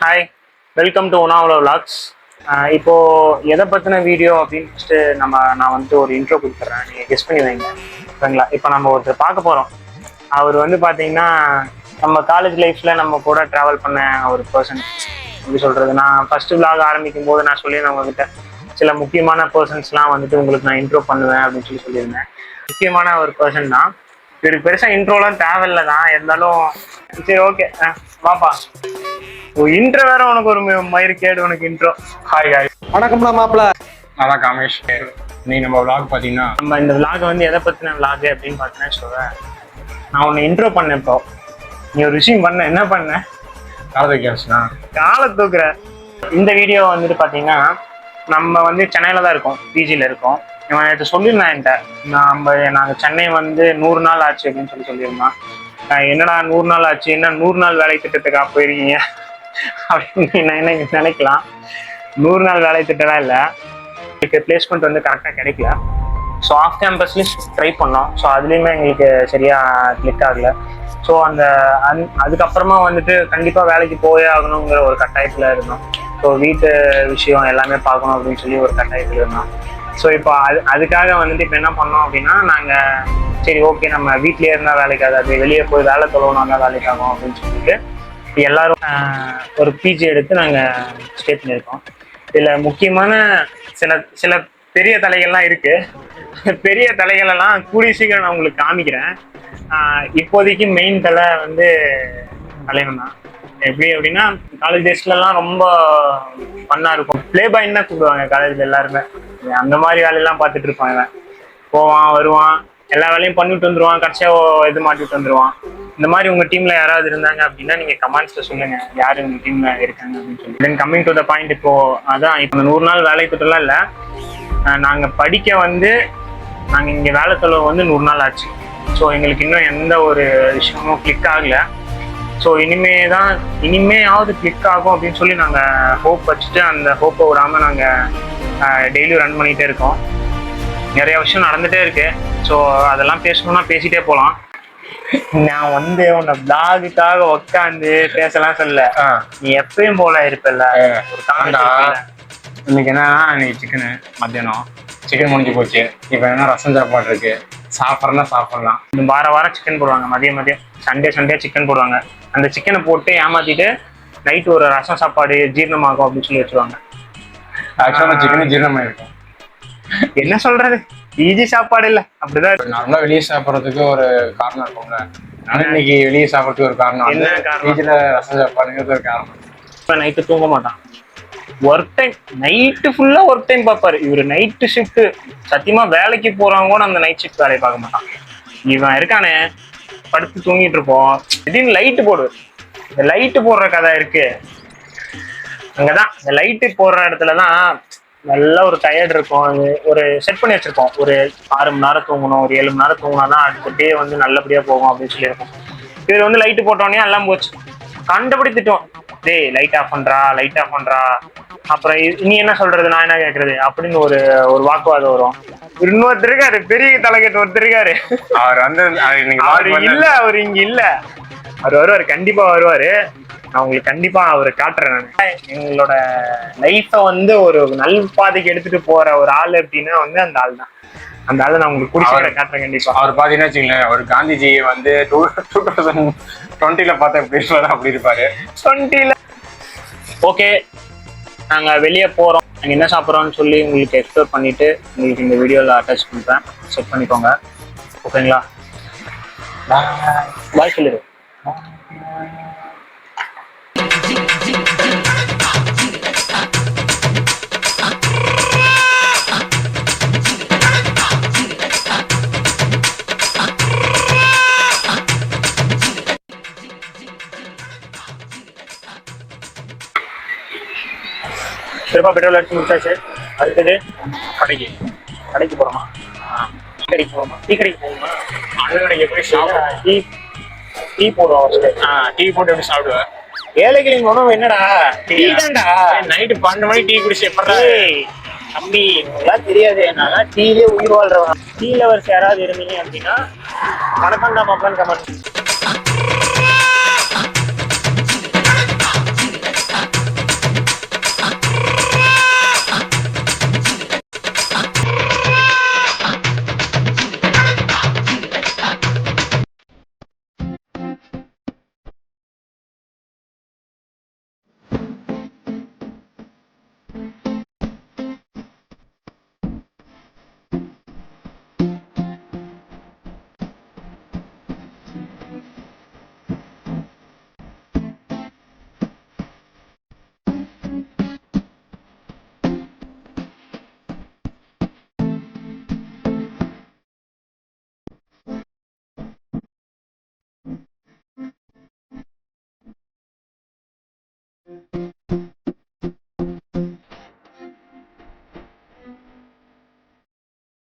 Hi, welcome to உணாவுல vlogs. இப்போ எதை பற்றின வீடியோ அப்படின்னு ஃபஸ்ட்டு நான் வந்துட்டு ஒரு இன்ட்ரோ கொடுத்துட்றேன். நீங்கள் கெஸ் பண்ணி வைங்க, ஓகேங்களா? இப்போ நம்ம ஒருத்தர் பார்க்க போகிறோம். அவர் வந்து பார்த்தீங்கன்னா நம்ம காலேஜ் லைஃப்பில் நம்ம கூட ட்ராவல் பண்ண ஒரு பர்சன். எப்படி சொல்கிறது, நான் ஃபஸ்ட்டு விளாக் ஆரம்பிக்கும் போது நான் சொல்லியிருந்தேன் உங்ககிட்ட சில முக்கியமான பர்சன்ஸ்லாம் வந்துட்டு உங்களுக்கு நான் இன்ட்ரோ பண்ணுவேன் அப்படின்னு சொல்லியிருந்தேன். முக்கியமான ஒரு பர்சன் தான். இதுக்கு பெருசாக இன்ட்ரோலாம் தேவையில்லை தான், இருந்தாலும் சரி ஓகே வாப்பா. இன்ட்ரோ வேற உனக்கு ஒரு மயிறு கேடு உனக்கு இன்ட்ரோ. ஹாய் ஹாய், வணக்கம்டா மாப்பிள்ள. அதான் காமேஷ். நீ நம்ம விளாக் பார்த்தீங்கன்னா நம்ம இந்த விளாக் வந்து எதை பற்றின விளாக் அப்படின்னு பார்த்தீங்கன்னா சொல்கிறேன். நான் உன்னை இன்ட்ரோ பண்ணேன். இப்போ நீ ஒரு விஷயம் பண்ண, என்ன பண்ண? காலத்தை கேட்சுனா காலை தூக்குற. இந்த வீடியோ வந்துட்டு பார்த்தீங்கன்னா நம்ம வந்து சென்னையில் தான் இருக்கோம், பிஜியில் இருக்கோம். இவன் நேற்று சொல்லியிருந்தான் என்கிட்ட, நாங்கள் சென்னை வந்து 100 நாள் ஆச்சு அப்படின்னு சொல்லியிருந்தான். என்னடா 100 நாள் ஆச்சு, என்ன 100 நாள் வேலை திட்டத்துக்காக போயிருக்கீங்க அப்படின்னு நினைக்கலாம். 100 நாள் வேலை திட்டம்லாம் இல்லை, எங்களுக்கு பிளேஸ்மெண்ட் வந்து கரெக்டாக கிடைக்கல. ஸோ ஆஃப் கேம்பஸ்லேயும் ட்ரை பண்ணோம். ஸோ அதுலேயுமே எங்களுக்கு சரியாக கிளிக் ஆகலை. ஸோ அதுக்கப்புறமா வந்துட்டு கண்டிப்பாக வேலைக்கு போயே ஆகணுங்கிற ஒரு கட்டாயத்தில் இருந்தோம். ஸோ வீட்டு விஷயம் எல்லாமே பார்க்கணும் அப்படின்னு சொல்லி ஒரு கட்டாயத்தில் இருந்தோம். ஸோ இப்போ அதுக்காக வந்துட்டு இப்போ என்ன பண்ணோம் அப்படின்னா, நாங்கள் சரி ஓகே நம்ம வீட்லேயே இருந்தால் வேலைக்கு ஆகாது, வெளியே போய் வேலை தொலைவணும் தான் வேலைக்கு ஆகும் அப்படின்னு சொல்லிட்டு எல்லாரும் ஒரு பிஜி எடுத்து நாங்கள் ஸ்டே பண்ணியிருக்கோம். இதில் முக்கியமான சில பெரிய தலைகள்லாம் இருக்குது. பெரிய தலைகளெல்லாம் கூடிய சீக்கிரம் நான் உங்களுக்கு காமிக்கிறேன். இப்போதைக்கு மெயின் தலை வந்து தலைவன் தான். எப்படி அப்படின்னா, காலேஜ் டேஸ்லலாம் ரொம்ப ஃபன்னாக இருக்கும். ப்ளே பாய்ன்னு தான் கூப்பிடுவாங்க காலேஜில் எல்லாருமே. அந்த மாதிரி வேலையெல்லாம் பார்த்துட்டு இருப்பாங்க. போவான் வருவான், எல்லா வேலையும் பண்ணிட்டு வந்துடுவான், கடைசியாக இது மாட்டிட்டு வந்துடுவான். இந்த மாதிரி உங்கள் டீமில் யாராவது இருந்தாங்க அப்படின்னா நீங்கள் கமெண்ட்ஸில் சொல்லுங்கள் யார் உங்கள் டீமில் இருக்காங்க அப்படின்னு சொல்லி. Then coming to the point, இப்போது அதான் இப்போ இந்த 100 நாள் வேலை திட்டம்லாம் இல்லை. நாங்கள் படிக்க வந்து நாங்கள் இங்கே வேலை தொலைவு வந்து 100 நாள் ஆச்சு. ஸோ எங்களுக்கு இன்னும் எந்த ஒரு விஷயமும் கிளிக் ஆகலை. ஸோ இனிமேயாவது கிளிக் ஆகும் அப்படின்னு சொல்லி நாங்கள் ஹோப் வச்சுட்டு அந்த ஹோப்பை விடாமல் நாங்கள் டெய்லியும் ரன் பண்ணிகிட்டே இருக்கோம். நிறைய விஷயம் நடந்துகிட்டே இருக்கு. ஸோ அதெல்லாம் பேசணும்னா பேசிகிட்டே போகலாம். நான் வந்து உன்னை பிளாகுக்காக உட்காந்து பேசலாம் சொல்ல, நீ எப்பயும் போல இருப்பல்ல ஒரு இன்னைக்கு என்னன்னா, இன்னைக்கு சிக்கனு மத்தியானம் சிக்கன் முடிஞ்சு போச்சு. இப்போ என்ன ரசம் சாப்பாடு இருக்கு, சாப்பிட்றனா சாப்பிடலாம். வாரம் சிக்கன் போடுவாங்க, மதியம் சண்டே சிக்கன் போடுவாங்க. அந்த சிக்கனை போட்டு ஏமாத்திட்டு நைட்டு ஒரு ரசம் சாப்பாடு ஜீரணமாகும் அப்படின்னு சொல்லி வச்சுருவாங்க. ஆக்சுவலாக சிக்கன் ஜீரணமாக இருக்கும். என்ன சொல்றது, ஈஸி சாப்பாடு இல்லை, அப்படிதான். நார்மலா வெளியே சாப்பிட்றதுக்கு ஒரு காரணம் இருக்கும்ல. அதனால இன்னைக்கு வெளியே சாப்பிட்றதுக்கு ஒரு காரணம், என்ன காரணம்? வீட்டில் ரசம் சாப்பாடுங்கிறது ஒரு காரணம். இப்போ நைட்டு தூங்க மாட்டான், ஒர்க் டைம் நைட்டு ஃபுல்லா ஒர்க் டைம் பார்ப்பாரு. இவர் நைட்டு ஷிஃப்ட், சத்தியமா வேலைக்கு போறவங்க கூட அந்த நைட் ஷிஃப்ட் வேலையை பார்க்க மாட்டான். இவன் இருக்கானே, படுத்து தூங்கிட்டு இருப்போம், திடீர்னு லைட்டு போடு. இந்த லைட்டு போடுற கதை இருக்கு அங்கதான். இந்த லைட்டு போடுற இடத்துலதான் நல்ல ஒரு டயர்ட் இருக்கும். அது ஒரு செட் பண்ணி வச்சிருக்கோம், ஒரு 6 மணி நேரம் தூங்கணும், ஒரு 7 மணி நேரம் தூங்கினாதான் அடுத்த டே வந்து நல்லபடியா போகும் அப்படின்னு சொல்லியிருக்கோம். இவர் வந்து லைட்டு போட்டோடனே எல்லாம் போச்சு, கண்டபடி திட்டம். டேய் லைட் ஆஃப் பண்றா. அப்புறம் நீ என்ன சொல்றது, நான் என்ன கேட்கறது அப்படின்னு ஒரு வாக்குவாதம் வரும். இன்னொருத்தர் இருக்காரு, பெரிய தலைக்கட்டு ஒருத்தர் இருக்காரு. அவர் வந்து அவர் இங்க இல்ல, அவர் வருவாரு, கண்டிப்பா வருவாரு. நான் உங்களுக்கு கண்டிப்பா அவரை காட்டுறேன். நான் எங்களோட லைஃப்பை வந்து ஒரு நல் பாதைக்கு எடுத்துட்டு போற ஒரு ஆள் அப்படின்னா வந்து அந்த ஆள் தான். அந்த ஆளை நான் உங்களுக்கு பிடிச்ச காட்டுறேன் கண்டிப்பா. அவர் பாத்தீங்கன்னா வச்சுங்களேன், அவர் காந்திஜியை வந்து 2020 பார்த்தா எப்படி இருப்பாரு, அப்படி இருப்பாரு 20ல. ஓகே, நாங்க வெளியே போறோம், நாங்க என்ன சாப்பிட்றோம்னு சொல்லி உங்களுக்கு எக்ஸ்ப்ளோர் பண்ணிட்டு உங்களுக்கு இந்த வீடியோல அட்டாச் பண்றேன், செக் பண்ணிக்கோங்க. ஓகேங்களா? பாய் சொல்லிடு. திருப்பா பெட்ரோல் அடிச்சு முடிச்சாச்சு. அடுத்தது கடைக்கு போறோமா? டீ கடைக்கு போகணுமா? டீ போடுவோம். டீ போட்டு எப்படி சாப்பிடுவேன்? ஏழைகளின் உணவு என்னடா? டீ தான்டா. நைட்டு 12 மணிக்கு டீ குடிச்சு எப்படா? தம்பி எல்லாம் தெரியாது, நான் டீலே உயிர் வாழ்றவன். டீ லவர்ஸ் யாராவது இருந்தீங்க அப்படின்னா வணக்கம் தான் மாப்பிள்ளான்னு கமெண்ட்.